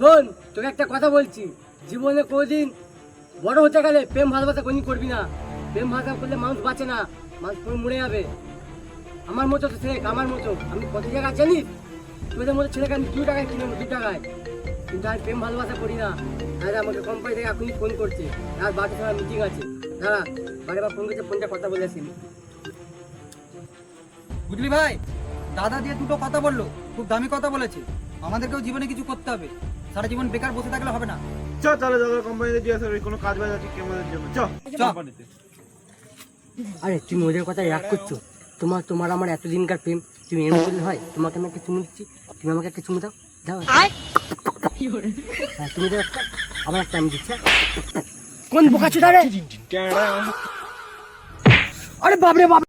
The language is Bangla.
শোন, তোকে একটা কথা বলছি, জীবনে কোনোদিন বড় হতে গেলে প্রেম ভালোবাসা কোনদিন করবি না। প্রেম ভালোবাসা করলে মানুষ বাঁচে না, মানুষ পুরো মরে যাবে। আমার মতো তো ছেলে, আমার মতো আমি কত জায়গায় জানিস, তোদের মতো ছেলেকে আমি 2 টাকায় কিনে 2 টাকায়, কিন্তু আমি প্রেম ভালোবাসা করি না। আর আমাকে কোম্পানি থেকে এখনই ফোন করছে, আর বাড়িতে তোমার মিটিং আছে, দাঁড়া বারে ফোন করছে, ফোনটা কথা বলে আসি। বুঝলি ভাই, দাদা দিয়ে দুটো কথা বললো, খুব দামি কথা বলেছে। আমাদেরকেও জীবনে কিছু করতে হবে, সারা জীবন বেকার বসে থাকলে হবে না। চ তাহলে দাদা কোম্পানিতে জিজ্ঞাসা করি কোনো কাজ বাজ আছে কি আমাদের জন্য। চ কোম্পানিতে। আরে তুমি ওদের কথা রাগ করছো? তোমার আমার এতদিনকার প্রেম, তুমি এমন করলে হয়? তোমাকে আমি একটা চুমু দিচ্ছি, তুমি আমাকে একটা চুমু দাও, দাও। হ্যাঁ, তুমি দাও একটা, আবার একটা আমি দিচ্ছি। কোন বোকা ছোটা রে? আরে বাপরে বাপ।